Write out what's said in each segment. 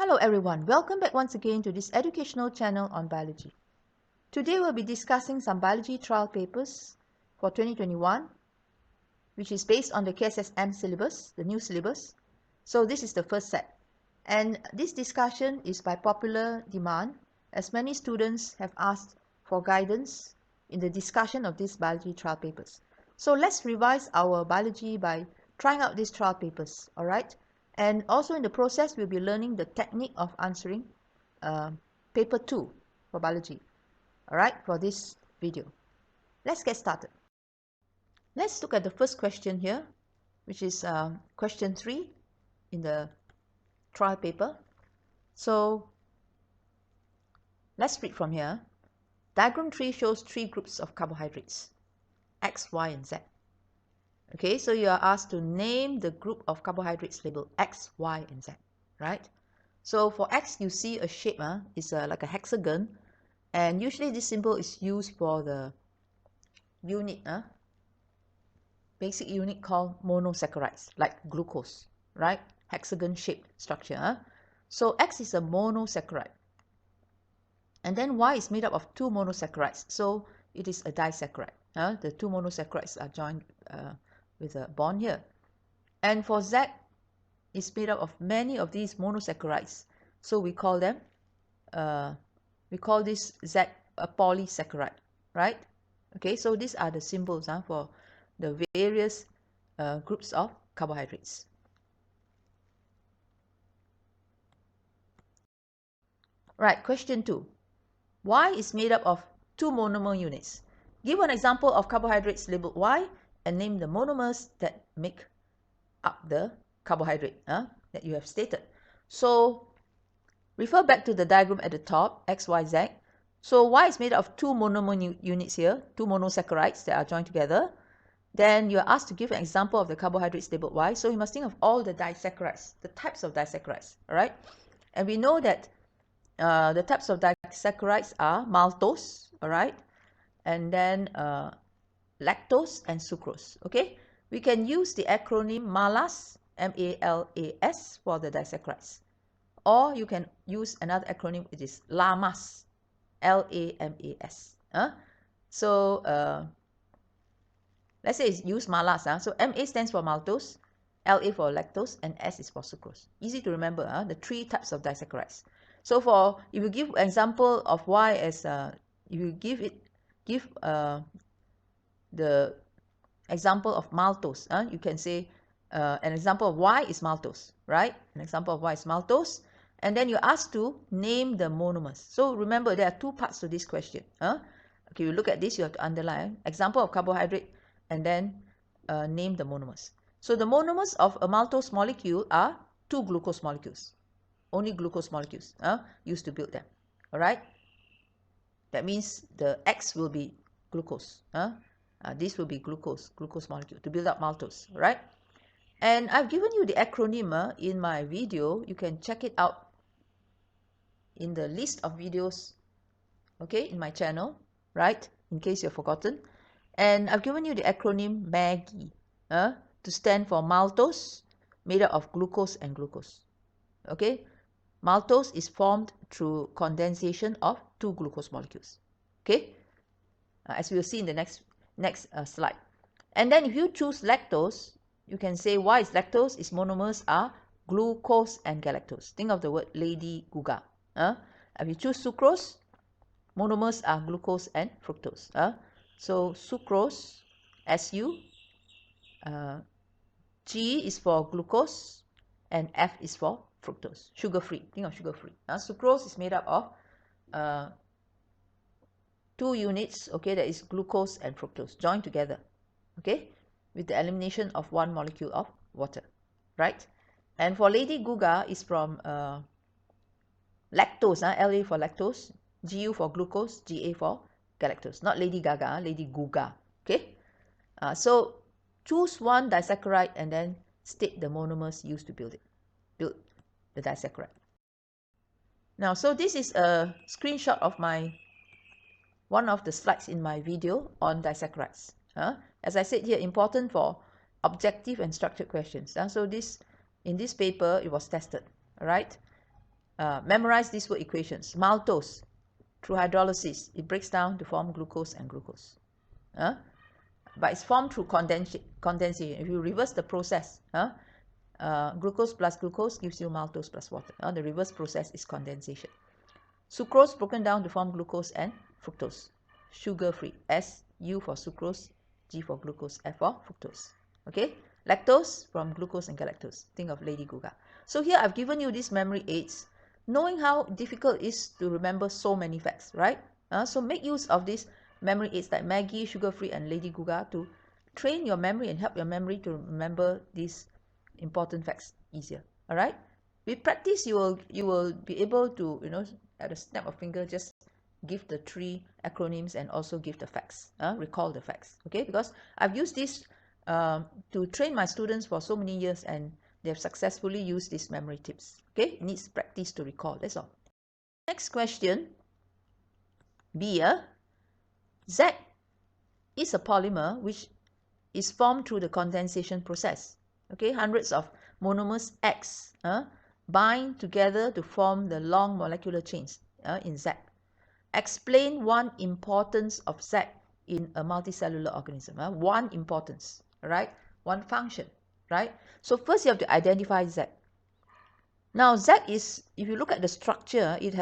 Hello everyone, welcome back once again to this educational channel on biology. Today we'll be discussing some biology trial papers for 2021, which is based on the KSSM syllabus, the new syllabus. So this is the first set. And this discussion is by popular demand, as many students have asked for guidance in the discussion of these biology trial papers. So let's revise our biology by trying out these trial papers, all right? And also in the process, we'll be learning the technique of answering paper 2 for biology, all right, for this video. Let's get started. Let's look at the first question here, which is question 3 in the trial paper. So let's read from here. Diagram 3 shows 3 groups of carbohydrates, X, Y, and Z. Okay, so you are asked to name the group of carbohydrates labeled X, Y, and Z, right? So for X, you see a shape, it's like a hexagon, and usually this symbol is used for the unit, basic unit called monosaccharides, like glucose, right? Hexagon-shaped structure. So X is a monosaccharide, and then Y is made up of 2 monosaccharides, so it is a disaccharide. The 2 monosaccharides are joined with a bond here. And for Z, is made up of many of these monosaccharides, so we call them we call this Z a polysaccharide, right? Okay, so these are the symbols for the various groups of carbohydrates. Right, question 2. Y is made up of 2 monomer units. Give an example of carbohydrates labeled Y and name the monomers that make up the carbohydrate that you have stated. So refer back to the diagram at the top, X, Y, Z. So Y is made up of 2 monomer units here, 2 monosaccharides that are joined together. Then you are asked to give an example of the carbohydrates labeled Y. So you must think of all the disaccharides, the types of disaccharides, all right? And we know that the types of disaccharides are maltose, all right? And then lactose and sucrose, okay? We can use the acronym MALAS, M-A-L-A-S, for the disaccharides. Or you can use another acronym, which is LAMAS, L-A-M-A-S. So let's say it's use MALAS. So MA stands for maltose, LA for lactose, and S is for sucrose. Easy to remember, the 3 types of disaccharides. So if you give an example of Y as, if you give the example of maltose, you can say an example of Y is maltose, right? An example of Y is maltose. And then you're asked to name the monomers. So remember, there are 2 parts to this question. Okay, you look at this, you have to underline example of carbohydrate and then name the monomers. So the monomers of a maltose molecule are 2 glucose molecules. Only glucose molecules used to build them. All right? That means the X will be glucose. This will be glucose molecule to build up maltose, right? And I've given you the acronym in my video. You can check it out in the list of videos, okay, in my channel, right? In case you've forgotten. And I've given you the acronym MAGGI to stand for maltose, made up of glucose and glucose, okay? Maltose is formed through condensation of 2 glucose molecules, okay? As we will see in the next slide. And then if you choose lactose, you can say Y is lactose, its monomers are glucose and galactose. Think of the word Lady Gaga. If you choose sucrose, monomers are glucose and fructose. So sucrose, Su, G is for glucose, and F is for fructose, sugar-free. Think of sugar-free. Sucrose is made up of 2 units, okay, that is glucose and fructose joined together, okay, with the elimination of 1 molecule of water, right? And for Lady Gaga is from lactose, La for lactose, Gu for glucose, Ga for galactose. Not Lady Gaga, Lady Gaga, okay? So choose 1 disaccharide and then state the monomers used to build the disaccharide. Now, so this is a screenshot of one of the slides in my video on disaccharides. As I said here, important for objective and structured questions. So in this paper, it was tested, all right? memorize these word equations. Maltose, through hydrolysis, it breaks down to form glucose and glucose. But it's formed through condensation. If you reverse the process, glucose plus glucose gives you maltose plus water. The reverse process is condensation. Sucrose broken down to form glucose and fructose. Sugar-free. S, U for sucrose, G for glucose, F for fructose. Okay? Lactose from glucose and galactose. Think of Lady Gaga. So here I've given you these memory aids, knowing how difficult it is to remember so many facts, right? So make use of these memory aids like Maggie, sugar-free, and Lady Gaga to train your memory and help your memory to remember these important facts easier. All right? With practice, you will be able to, at a snap of finger, just give the 3 acronyms and also give the facts, recall the facts. Okay? Because I've used this to train my students for so many years, and they have successfully used these memory tips. Okay? It needs practice to recall. That's all. Next question, B. Z is a polymer which is formed through the condensation process. Okay, hundreds of monomers X bind together to form the long molecular chains in Z. Explain one importance of Z in a multicellular organism. One importance, right? One function, right? So first you have to identify Z. Now Z is, if you look at the structure, it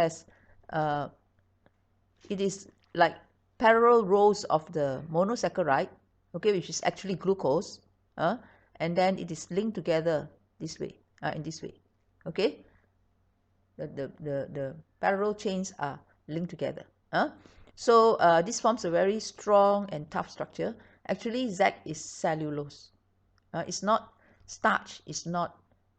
is like parallel rows of the monosaccharide, okay, which is actually glucose, and then it is linked together this way, in this way, okay. The parallel chains are linked together. So this forms a very strong and tough structure. Actually, Z is cellulose. It's not starch, it's not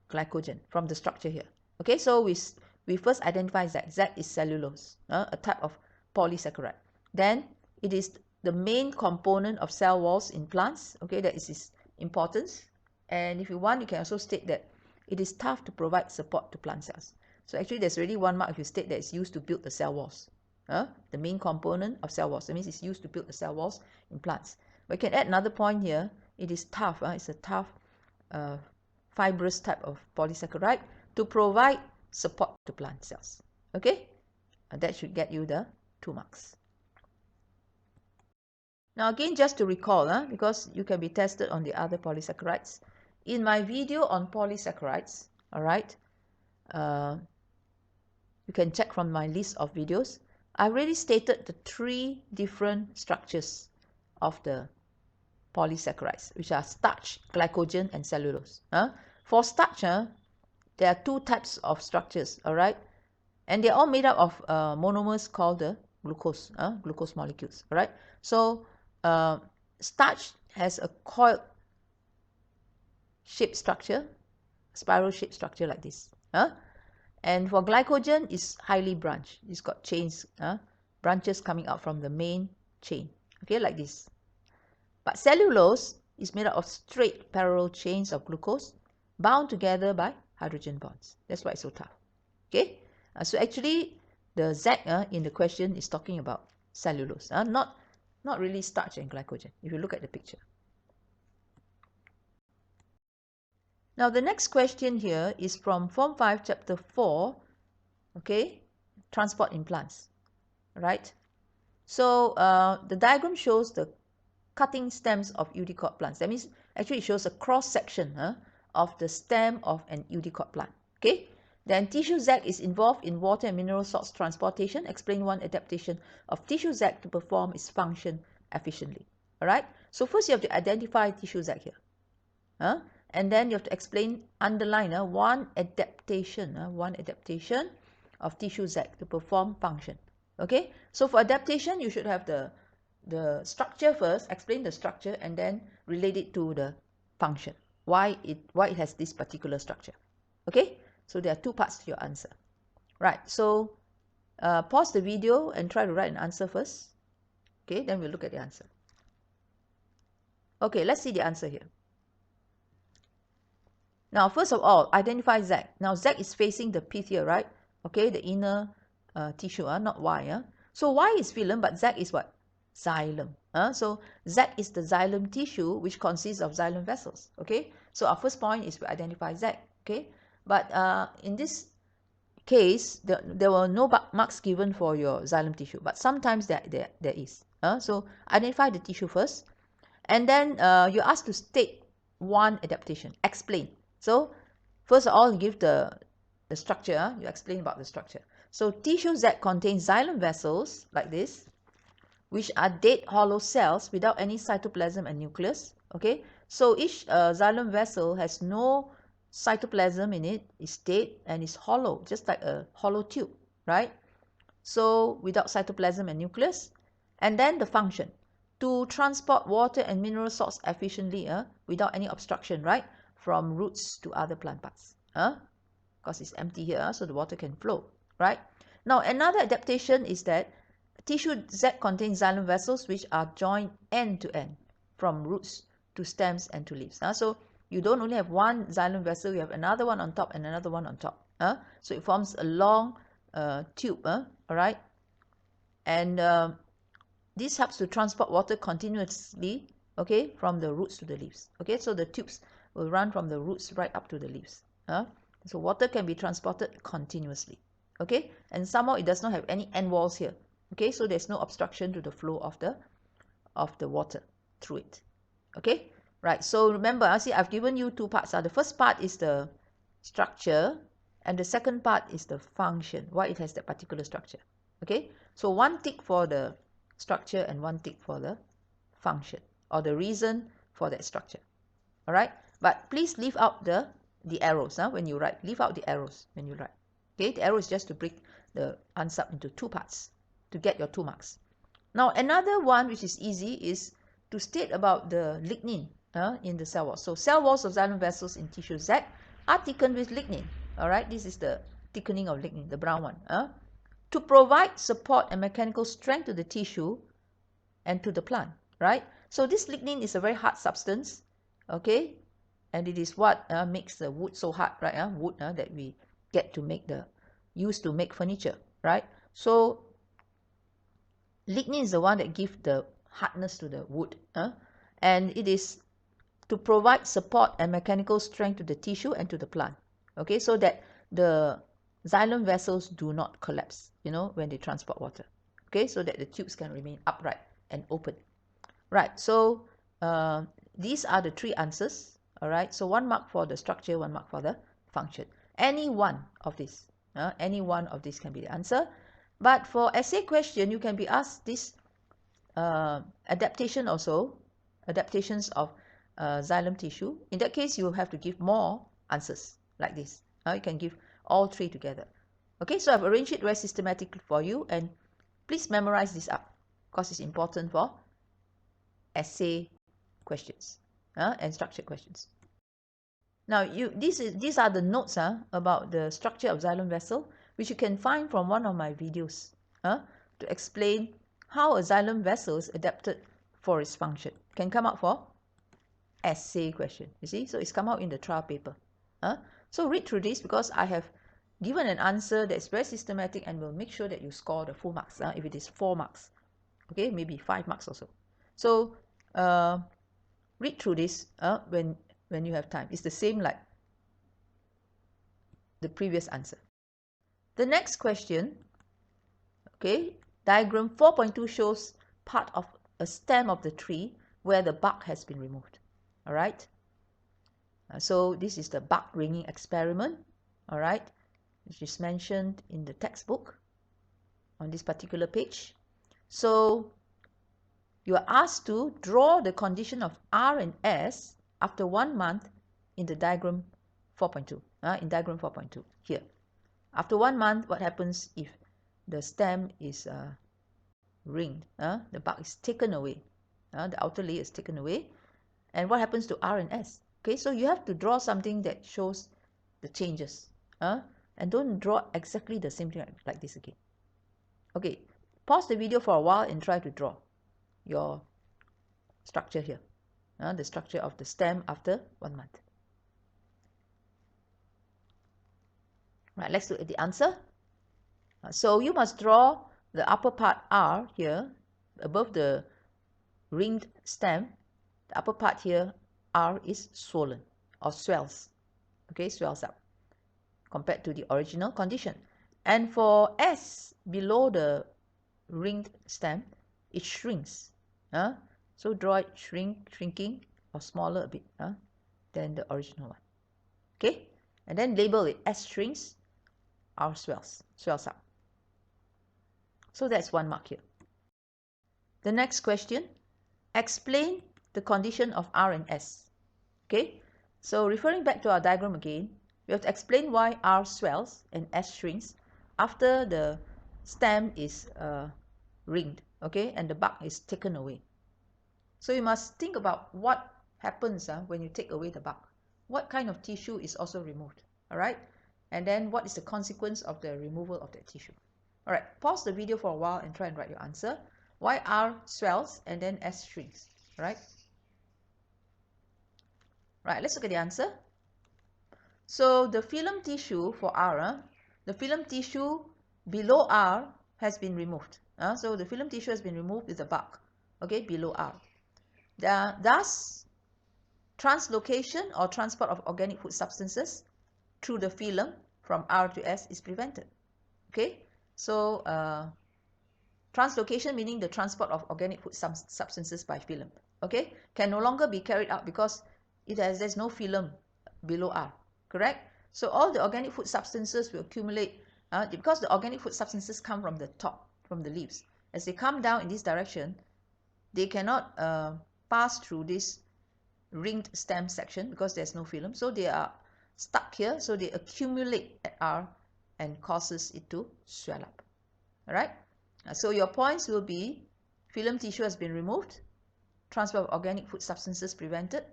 glycogen from the structure here. Okay, so we first identify Z. Z is cellulose, a type of polysaccharide. Then it is the main component of cell walls in plants. Okay, that is its importance. And if you want, you can also state that it is tough to provide support to plant cells. So actually, there's already one mark if you state that it's used to build the cell walls. The main component of cell walls. That means it's used to build the cell walls in plants. We can add another point here. It is tough. It's a tough, fibrous type of polysaccharide to provide support to plant cells. Okay? That should get you the 2 marks. Now again, just to recall, because you can be tested on the other polysaccharides. In my video on polysaccharides, all right, you can check from my list of videos. I already stated the 3 different structures of the polysaccharides, which are starch, glycogen, and cellulose. For starch, there are 2 types of structures, all right, and they're all made up of monomers called the glucose, glucose molecules, all right. So starch has a coil-shaped structure, spiral-shaped structure like this. And for glycogen, it's highly branched. It's got chains, branches coming out from the main chain, okay, like this. But cellulose is made up of straight parallel chains of glucose bound together by hydrogen bonds. That's why it's so tough. Okay, so actually the Z in the question is talking about cellulose, not really starch and glycogen, if you look at the picture. Now the next question here is from Form 5, Chapter 4, okay, transport in plants, right? So the diagram shows the cutting stems of eudicot plants. That means actually it shows a cross-section of the stem of an eudicot plant, okay? Then tissue Z is involved in water and mineral salts transportation. Explain one adaptation of tissue Z to perform its function efficiently. All right. So first you have to identify tissue Z here, and then you have to explain, underline one adaptation of tissue Z to perform function. Okay. So for adaptation, you should have the structure first. Explain the structure and then relate it to the function. Why it has this particular structure. Okay. So there are 2 parts to your answer. Right, so pause the video and try to write an answer first. Okay, then we'll look at the answer. Okay, let's see the answer here. Now, first of all, identify Z. Now, Z is facing the pith here, right? Okay, the inner tissue, not Y. So Y is phylum, but Z is what? Xylem. So Z is the xylem tissue, which consists of xylem vessels. Okay, so our first point is to identify Z. Okay. But in this case, there were no marks given for your xylem tissue, but sometimes there is. So identify the tissue first, and then you're asked to state one adaptation, explain. So first of all, you give the structure, you explain about the structure. So tissues that contain xylem vessels like this, which are dead hollow cells without any cytoplasm and nucleus. Okay, so each xylem vessel has no cytoplasm in it, is dead and is hollow, just like a hollow tube, right? So without cytoplasm and nucleus. And then the function, to transport water and mineral salts efficiently without any obstruction, right, from roots to other plant parts, because it's empty here, so the water can flow, right? Now another adaptation is that tissue Z contains xylem vessels which are joined end to end from roots to stems and to leaves. So you don't only have one xylem vessel, you have another one on top and another one on top. So it forms a long tube, all right? And this helps to transport water continuously, okay, from the roots to the leaves. Okay, so the tubes will run from the roots right up to the leaves. So water can be transported continuously. Okay, and somehow it does not have any end walls here. Okay, so there's no obstruction to the flow of the water through it. Okay, right. So remember, see, I've given you two parts. The first part is the structure, and the second part is the function, why it has that particular structure. Okay, so one tick for the structure and one tick for the function, or the reason for that structure. All right, but please leave out the arrows when you write. Leave out the arrows when you write. Okay, the arrow is just to break the answer up into two parts to get your 2 marks. Now another one which is easy is to state about the lignin in the cell walls. So cell walls of xylem vessels in tissue Z are thickened with lignin. All right, this is the thickening of lignin, the brown one, to provide support and mechanical strength to the tissue and to the plant, right? So this lignin is a very hard substance, okay, and it is what makes the wood so hard, right? Wood that we get to make used to make furniture, right? So lignin is the one that gives the hardness to the wood, and it is to provide support and mechanical strength to the tissue and to the plant, okay, so that the xylem vessels do not collapse, when they transport water, okay, so that the tubes can remain upright and open, right? So these are the 3 answers, all right? So 1 mark for the structure, 1 mark for the function. Any one of these can be the answer. But for essay question, you can be asked this adaptation also, adaptations of xylem tissue. In that case, you have to give more answers like this. You can give all 3 together. Okay, so I've arranged it very systematically for you, and please memorize this up because it's important for essay questions and structured questions. Now, these are the notes about the structure of xylem vessel, which you can find from one of my videos to explain how a xylem vessel is adapted for its function. Can come out for essay question, you see. So it's come out in the trial paper. So read through this because I have given an answer that's very systematic and will make sure that you score the full marks. If it is 4 marks, okay, maybe 5 marks also. So read through this when you have time. It's the same like the previous answer. The next question, okay, diagram 4.2 shows part of a stem of the tree where the bark has been removed. All right. So this is the bark ringing experiment, all right, which is mentioned in the textbook on this particular page. So you are asked to draw the condition of R and S after 1 month in the diagram 4.2, in diagram 4.2 here. After 1 month, what happens if the stem is ringed, the bark is taken away, the outer layer is taken away, and what happens to R and S? Okay, so you have to draw something that shows the changes, and don't draw exactly the same thing like this again. Okay, pause the video for a while and try to draw your structure here, the structure of the stem after 1 month. Right, let's look at the answer. So you must draw the upper part R here, above the ringed stem. The upper part here, R, is swollen or swells. Okay, swells up compared to the original condition. And for S, below the ringed stem, it shrinks. So draw it shrinking or smaller a bit than the original one. Okay, and then label it S shrinks, R swells up. So that's 1 mark here. The next question, explain the condition of R and S. Okay, so referring back to our diagram again, we have to explain why R swells and S shrinks after the stem is ringed, okay, and the bark is taken away. So you must think about what happens when you take away the bark. What kind of tissue is also removed, all right? And then what is the consequence of the removal of that tissue? All right, pause the video for a while and try and write your answer. Why R swells and then S shrinks, all right? Right, let's look at the answer. So the phylum tissue for R, the phylum tissue below R has been removed. So the phylum tissue has been removed with the bark, okay, below R. Thus, translocation or transport of organic food substances through the phylum from R to S is prevented. Okay, so translocation meaning the transport of organic food substances by phylum, okay, can no longer be carried out because there's no phylum below R, correct? So all the organic food substances will accumulate because the organic food substances come from the top, from the leaves. As they come down in this direction, they cannot pass through this ringed stem section because there's no phylum, so they are stuck here, so they accumulate at R and causes it to swell up. All right, so your points will be phylum tissue has been removed, transfer of organic food substances prevented,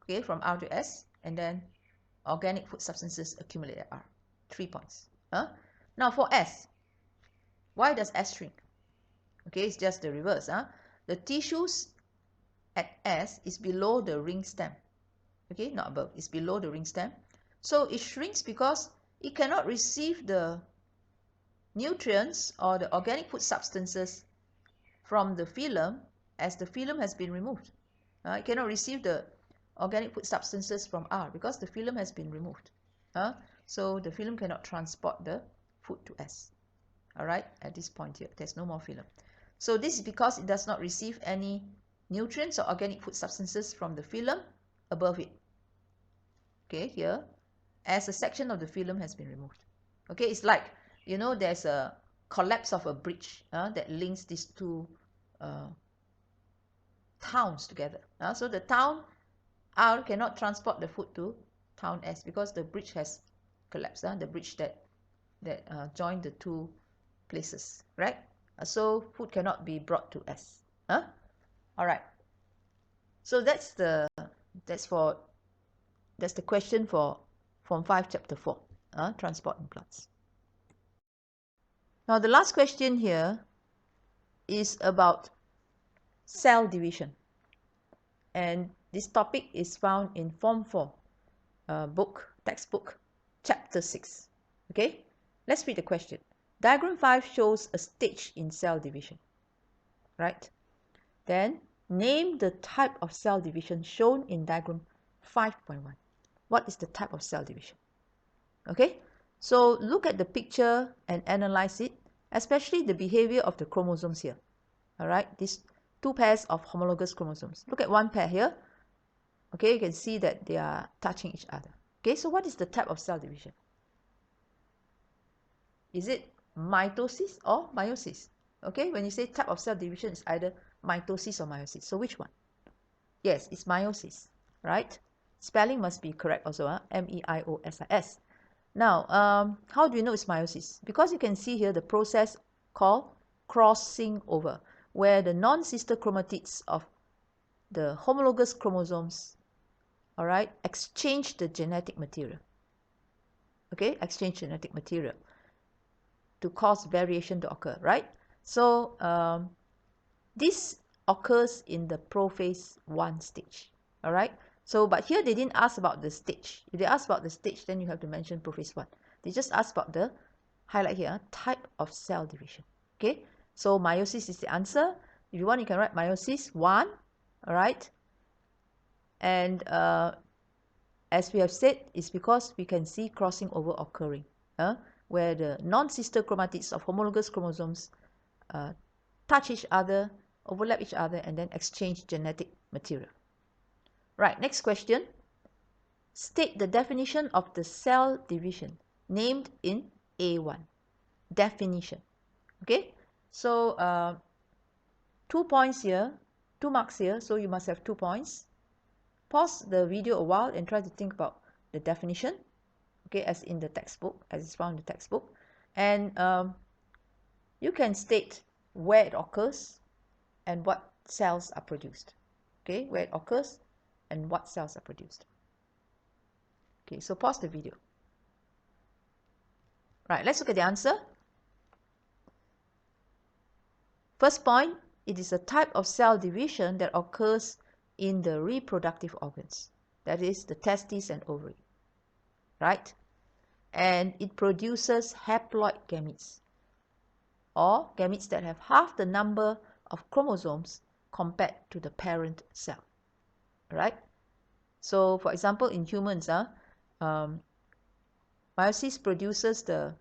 okay, from R to S, and then organic food substances accumulate at R. 3 points. Now for S, why does S shrink? Okay, it's just the reverse. The tissues at S is below the ring stem. Okay, not above, it's below the ring stem. So it shrinks because it cannot receive the nutrients or the organic food substances from the phylum as the phylum has been removed. It cannot receive the organic food substances from R because the phylum has been removed. So the phylum cannot transport the food to S. All right, at this point here, there's no more phylum. So this is because it does not receive any nutrients or organic food substances from the phylum above it. Okay, here, as a section of the phylum has been removed. Okay, it's like, you know, there's a collapse of a bridge that links these two towns together. So the town R cannot transport the food to town S because the bridge has collapsed. The bridge that joined the two places, right? So food cannot be brought to S. All right. So that's the question for Form 5 Chapter 4, Transport in Plants. Now the last question here is about cell division, and this topic is found in Form 4 textbook, Chapter 6. Okay, let's read the question. Diagram 5 shows a stage in cell division, right? Then name the type of cell division shown in diagram 5.1. What is the type of cell division? Okay, so look at the picture and analyze it, especially the behavior of the chromosomes here. All right, these two pairs of homologous chromosomes. Look at one pair here. Okay, you can see that they are touching each other. Okay, so what is the type of cell division? Is it mitosis or meiosis? Okay, when you say type of cell division, it's either mitosis or meiosis. So which one? Yes, it's meiosis, right? Spelling must be correct also, M-E-I-O-S-I-S. Now, how do you know it's meiosis? Because you can see here the process called crossing over, where the non-sister chromatids of the homologous chromosomes, all right, exchange the genetic material. Okay, exchange genetic material to cause variation to occur, right? So this occurs in the prophase 1 stage, all right? So, but here they didn't ask about the stage. If they ask about the stage, then you have to mention prophase 1. They just asked about the, highlight here, type of cell division, okay? So meiosis is the answer. If you want, you can write meiosis 1, all right? And as we have said, it's because we can see crossing over occurring where the non-sister chromatids of homologous chromosomes touch each other, overlap each other, and then exchange genetic material. Right, next question. State the definition of the cell division named in A1. Definition. Okay, so 2 points here, 2 marks here, so you must have 2 points. Pause the video a while and try to think about the definition, okay, as in the textbook, as it's found in the textbook. And you can state where it occurs and what cells are produced. Okay, where it occurs and what cells are produced. Okay, so pause the video. Right, let's look at the answer. First point, it is a type of cell division that occurs in the reproductive organs, that is the testes and ovary, right? And it produces haploid gametes, or gametes that have half the number of chromosomes compared to the parent cell, right? So for example, in humans, meiosis produces the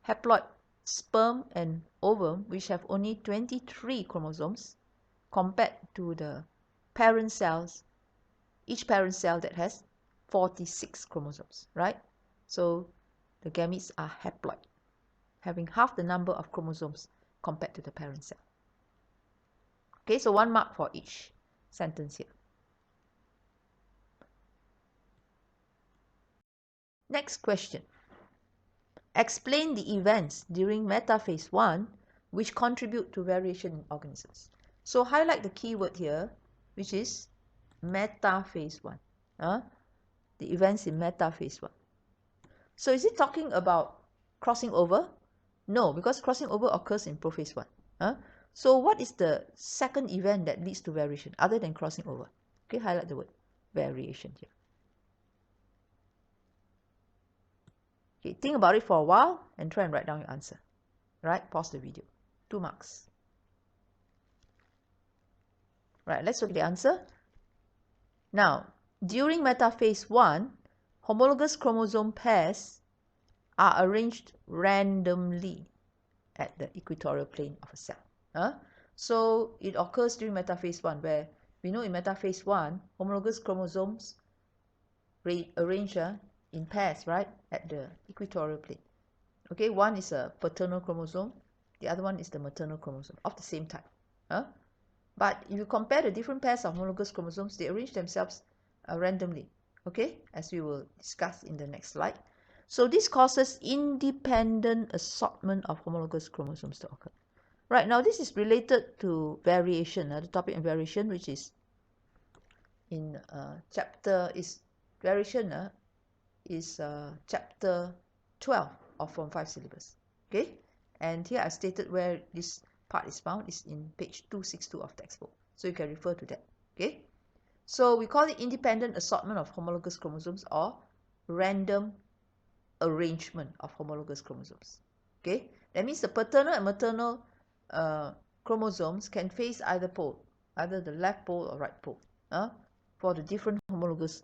haploid sperm and ovum, which have only 23 chromosomes compared to the parent cells, each parent cell that has 46 chromosomes, right? So the gametes are haploid, having half the number of chromosomes compared to the parent cell. Okay, so 1 mark for each sentence here. Next question. Explain the events during metaphase 1 which contribute to variation in organisms. So highlight the keyword here, which is metaphase 1. The events in metaphase 1. So is it talking about crossing over? No, because crossing over occurs in prophase 1. So what is the second event that leads to variation other than crossing over? Okay, highlight the word variation here. Okay, think about it for a while and try and write down your answer. Right, pause the video. 2 marks. Right, let's look at the answer. Now, during metaphase 1, homologous chromosome pairs are arranged randomly at the equatorial plane of a cell. So it occurs during metaphase 1, where we know in metaphase 1, homologous chromosomes arrange in pairs, right, at the equatorial plane. Okay, one is a paternal chromosome, the other one is the maternal chromosome of the same type. But if you compare the different pairs of homologous chromosomes, they arrange themselves randomly, okay, as we will discuss in the next slide. So this causes independent assortment of homologous chromosomes to occur. Right, now this is related to variation, the topic of variation, which is in chapter is variation is chapter 12 of Form 5 syllabus. Okay, and here I stated where this part is found is in page 262 of textbook, so you can refer to that. Okay, so we call it independent assortment of homologous chromosomes or random arrangement of homologous chromosomes. Okay, that means the paternal and maternal chromosomes can face either pole, either the left pole or right pole, for the different homologous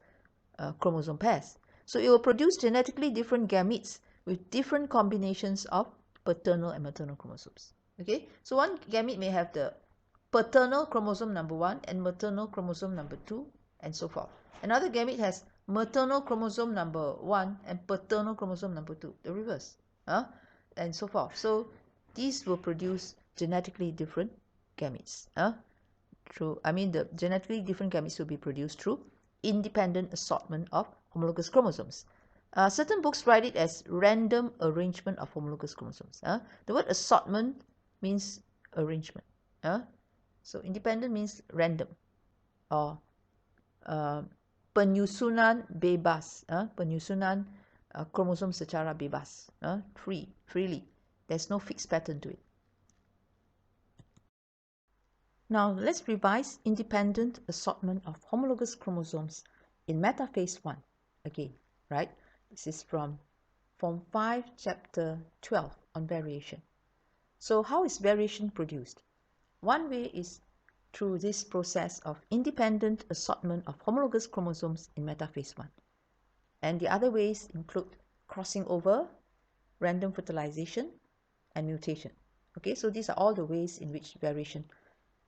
chromosome pairs. So it will produce genetically different gametes with different combinations of paternal and maternal chromosomes. Okay, so one gamete may have the paternal chromosome number 1 and maternal chromosome number 2, and so forth. Another gamete has maternal chromosome number 1 and paternal chromosome number 2, the reverse, and so forth. So these will produce genetically different gametes. The genetically different gametes will be produced through independent assortment of homologous chromosomes. Certain books write it as random arrangement of homologous chromosomes. The word assortment means arrangement. So independent means random, or penyusunan bebas, penyusunan chromosome secara bebas, freely. There's no fixed pattern to it. Now let's revise independent assortment of homologous chromosomes in metaphase 1 again, right? This is from Form 5, Chapter 12 on variation. So how is variation produced? One way is through this process of independent assortment of homologous chromosomes in metaphase 1. And the other ways include crossing over random fertilization, and mutation. Okay, so these are all the ways in which variation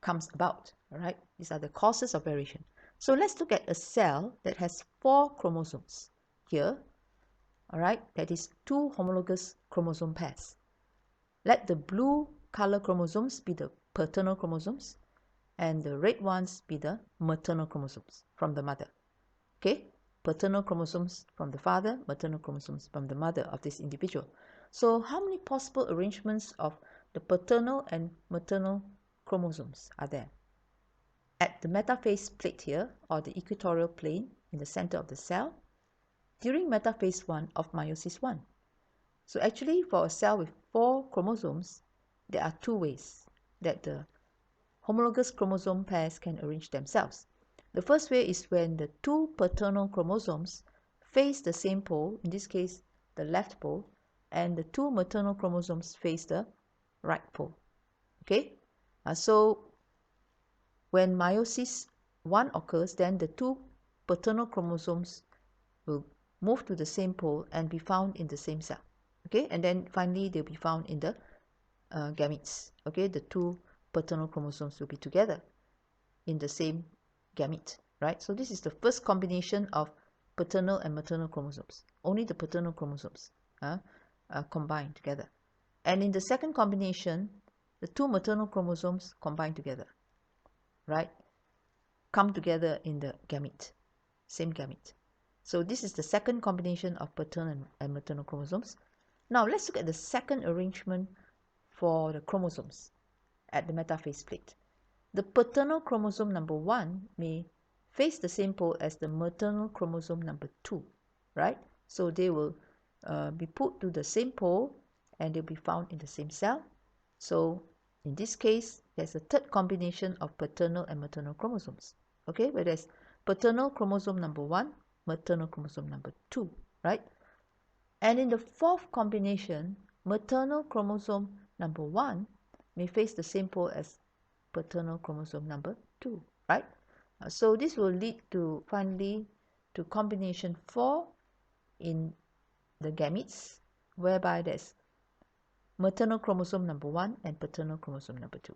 comes about. All right, these are the causes of variation. So let's look at a cell that has 4 chromosomes here. All right, that is 2 homologous chromosome pairs. Let the blue color chromosomes be the paternal chromosomes and the red ones be the maternal chromosomes from the mother. Okay, paternal chromosomes from the father, maternal chromosomes from the mother of this individual. So how many possible arrangements of the paternal and maternal chromosomes are there? At the metaphase plate here, or the equatorial plane in the center of the cell, during metaphase 1 of meiosis 1. So actually for a cell with 4 chromosomes, there are 2 ways that the homologous chromosome pairs can arrange themselves. The first way is when the 2 paternal chromosomes face the same pole, in this case the left pole, and the 2 maternal chromosomes face the right pole. Okay, so when meiosis 1 occurs, then the 2 paternal chromosomes will move to the same pole and be found in the same cell. Okay, and then finally they'll be found in the gametes. Okay, the 2 paternal chromosomes will be together in the same gamete, right? So this is the first combination of paternal and maternal chromosomes. Only the paternal chromosomes combine together. And in the second combination, the 2 maternal chromosomes combine together, right? Come together in the gamete, same gamete. So this is the second combination of paternal and maternal chromosomes. Now let's look at the second arrangement for the chromosomes at the metaphase plate. The paternal chromosome number 1 may face the same pole as the maternal chromosome number 2, right? So they will be put to the same pole and they'll be found in the same cell. So in this case, there's a third combination of paternal and maternal chromosomes, okay? Where there's paternal chromosome number 1, maternal chromosome number 2, right? And in the fourth combination, maternal chromosome number 1 may face the same pole as paternal chromosome number 2, right? So this will lead to finally to combination 4 in the gametes, whereby there's maternal chromosome number 1 and paternal chromosome number 2.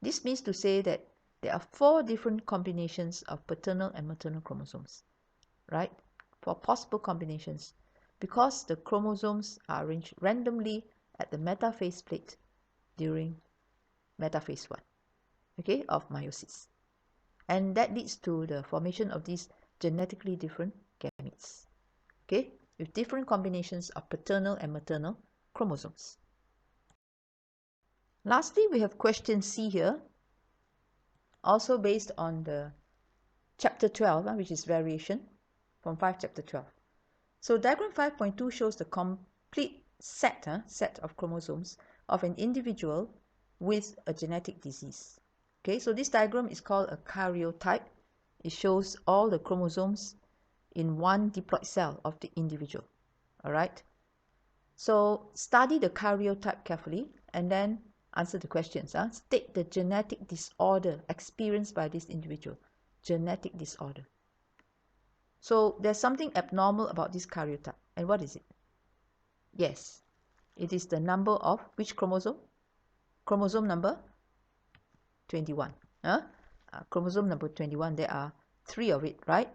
This means to say that there are 4 different combinations of paternal and maternal chromosomes, right? 4 possible combinations, because the chromosomes are arranged randomly at the metaphase plate during metaphase 1, okay, of meiosis. And that leads to the formation of these genetically different gametes, okay, with different combinations of paternal and maternal chromosomes. Lastly, we have question C here, also based on the chapter 12, which is variation from 5 chapter 12. So diagram 5.2 shows the complete set of chromosomes of an individual with a genetic disease. Okay, so this diagram is called a karyotype. It shows all the chromosomes in one diploid cell of the individual. All right. So study the karyotype carefully and then answer the questions. State the genetic disorder experienced by this individual. Genetic disorder. So there's something abnormal about this karyotype. And what is it? Yes, it is the number of which chromosome? Chromosome number 21. Chromosome number 21, there are 3 of it, right?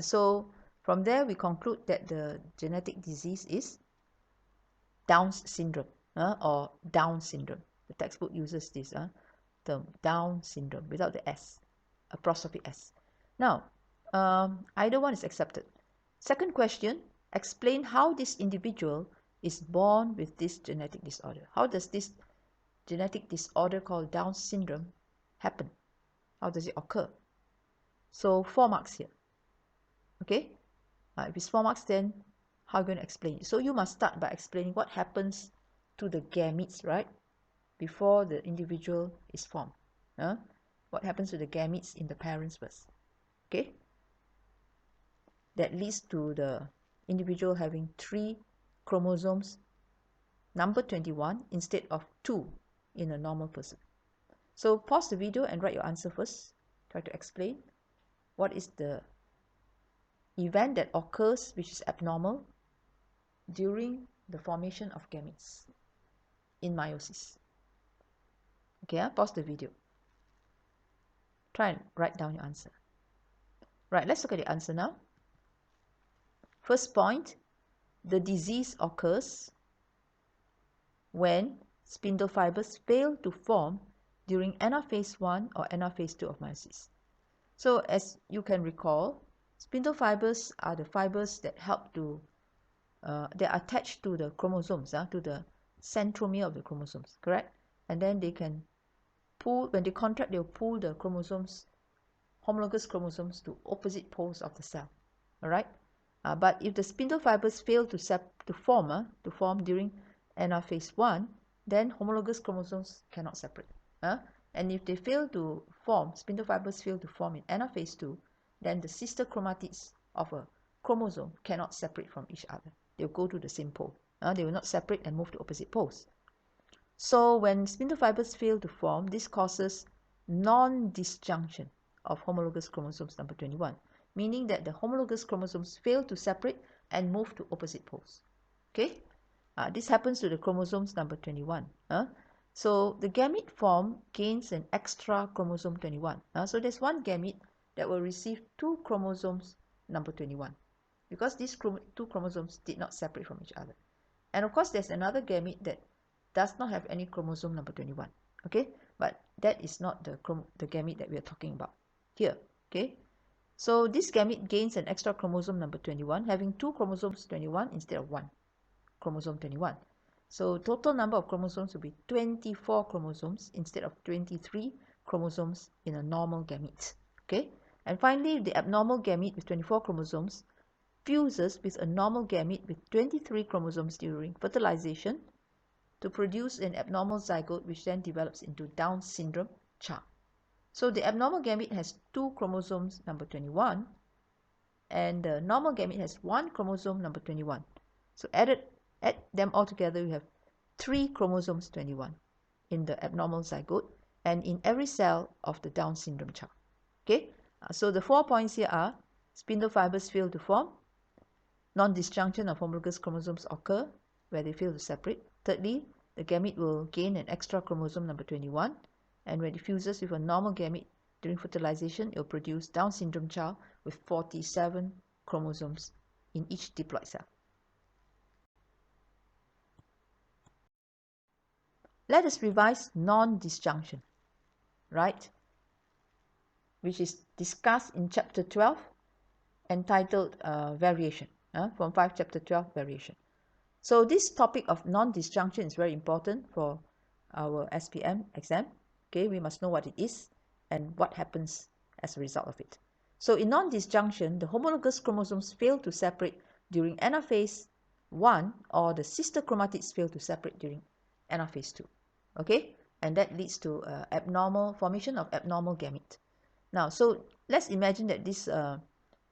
So from there we conclude that the genetic disease is Down's syndrome or Down syndrome. The textbook uses this term, Down syndrome, without the S, apostrophe S. Now, either one is accepted. Second question, explain how this individual is born with this genetic disorder. How does this genetic disorder called Down syndrome happen? How does it occur? So 4 marks here. Okay, if it's 4 marks, then how are you going to explain it? So you must start by explaining what happens to the gametes, right, before the individual is formed. What happens to the gametes in the parents first? Okay, that leads to the individual having 3 chromosomes, number 21 instead of 2 in a normal person. So pause the video and write your answer first. Try to explain what is the event that occurs which is abnormal during the formation of gametes in meiosis. Okay, pause the video. Try and write down your answer. Right, let's look at the answer now. First point, the disease occurs when spindle fibers fail to form during anaphase 1 or anaphase 2 of meiosis. So as you can recall, spindle fibers are the fibers that help to, they are attached to the chromosomes, to the centromere of the chromosomes, correct? And then they can pull, when they contract, they'll pull the chromosomes, homologous chromosomes, to opposite poles of the cell, all right? But if the spindle fibers fail to form during anaphase 1, then homologous chromosomes cannot separate. And if they fail to form, spindle fibers fail to form in anaphase 2, then the sister chromatids of a chromosome cannot separate from each other. They'll go to the same pole. They will not separate and move to opposite poles. So when spindle fibers fail to form, this causes non-disjunction of homologous chromosomes number 21, meaning that the homologous chromosomes fail to separate and move to opposite poles. Okay, this happens to the chromosomes number 21. So the gamete form gains an extra chromosome 21. So there's one gamete that will receive 2 chromosomes number 21 because these 2 chromosomes did not separate from each other. And of course, there's another gamete that does not have any chromosome number 21. Okay, but that is not the gamete that we are talking about here. Okay, so this gamete gains an extra chromosome number 21, having 2 chromosomes 21 instead of 1 chromosome 21. So total number of chromosomes will be 24 chromosomes instead of 23 chromosomes in a normal gamete. Okay, and finally, the abnormal gamete with 24 chromosomes fuses with a normal gamete with 23 chromosomes during fertilization to produce an abnormal zygote, which then develops into Down syndrome child. So the abnormal gamete has 2 chromosomes number 21, and the normal gamete has 1 chromosome number 21. So add them all together, we have 3 chromosomes 21 in the abnormal zygote and in every cell of the Down syndrome child. Okay, so the 4 points here are: spindle fibers fail to form, non-disjunction of homologous chromosomes occur where they fail to separate. Thirdly, the gamete will gain an extra chromosome number 21, and when it fuses with a normal gamete during fertilization, it will produce Down syndrome child with 47 chromosomes in each diploid cell. Let us revise non-disjunction, right, which is discussed in chapter 12, entitled variation, from 5 chapter 12 variation. So this topic of non-disjunction is very important for our SPM exam. Okay, we must know what it is and what happens as a result of it. So in non-disjunction, the homologous chromosomes fail to separate during anaphase 1, or the sister chromatids fail to separate during anaphase 2. Okay, and that leads to abnormal formation of abnormal gamete. Now, so let's imagine that this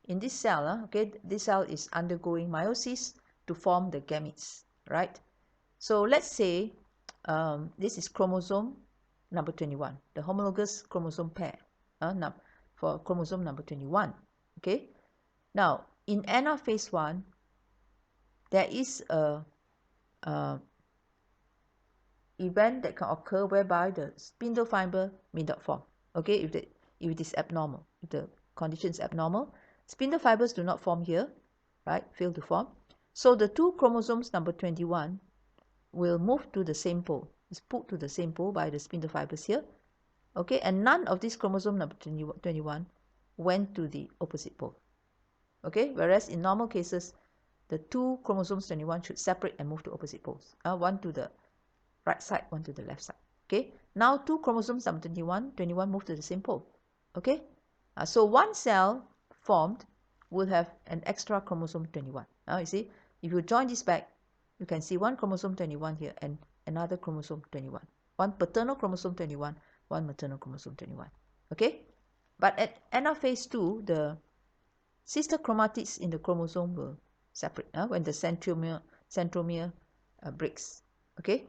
in this cell, okay, this cell is undergoing meiosis to form the gametes, right? So let's say this is chromosome number 21, the homologous chromosome pair for chromosome number 21. Okay, now in anaphase 1, there is a event that can occur whereby the spindle fiber may not form. Okay, if it is abnormal, if the condition is abnormal, spindle fibers do not form here, right? Fail to form. So the 2 chromosomes number 21 will move to the same pole. It's put to the same pole by the spindle fibers here. Okay, and none of these chromosome number 21 went to the opposite pole. Okay, whereas in normal cases, the 2 chromosomes 21 should separate and move to opposite poles. One to the right side, one to the left side. Okay, now 2 chromosomes number 21 move to the same pole. Okay, so one cell formed will have an extra chromosome 21. You see, if you join this back, you can see 1 chromosome 21 here and another chromosome 21. One paternal chromosome 21, one maternal chromosome 21. Okay, but at anaphase 2, the sister chromatids in the chromosome will separate when the centromere breaks. Okay,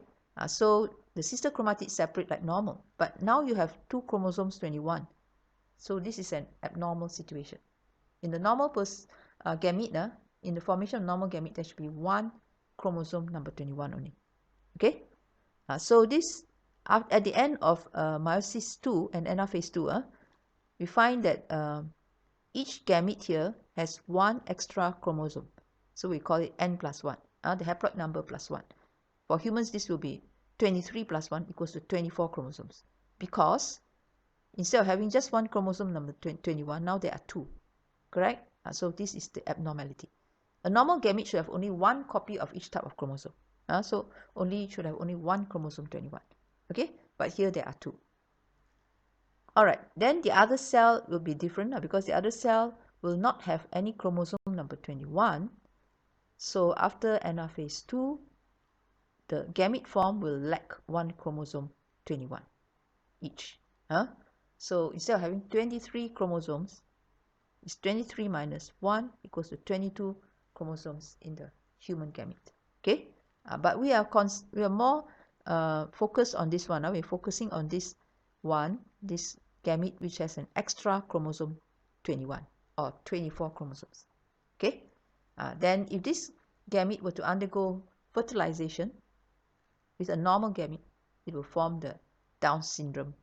so the sister chromatids separate like normal, but now you have 2 chromosomes 21. So this is an abnormal situation. In the normal gamete, in the formation of normal gamete, there should be 1 chromosome number 21 only. Okay, so this at the end of meiosis 2 and anaphase 2, we find that each gamete here has one extra chromosome. So we call it n plus 1, the haploid number plus 1. For humans, this will be 23 plus 1 equals to 24 chromosomes. Because instead of having just one chromosome number 21, now there are two. Correct? So this is the abnormality. A normal gamete should have only one copy of each type of chromosome. So should have only one chromosome 21. Okay? But here there are two. Alright, then the other cell will be different because the other cell will not have any chromosome number 21. So after anaphase 2, the gamete form will lack one chromosome 21 each. So instead of having 23 chromosomes, it's 23 minus 1 equals to 22 chromosomes in the human gamete. Okay? But we are more focused on this one. We're focusing on this one, this gamete which has an extra chromosome 21 or 24 chromosomes. Okay? Then if this gamete were to undergo fertilization with a normal gamete, it will form the Down syndrome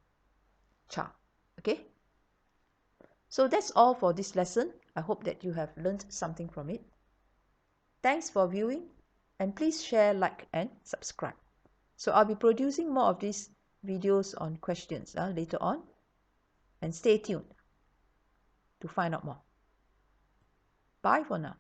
child. Okay? So that's all for this lesson. I hope that you have learned something from it. Thanks for viewing, and please share, like, and subscribe. So I'll be producing more of these videos on questions later on, and stay tuned to find out more. Bye for now.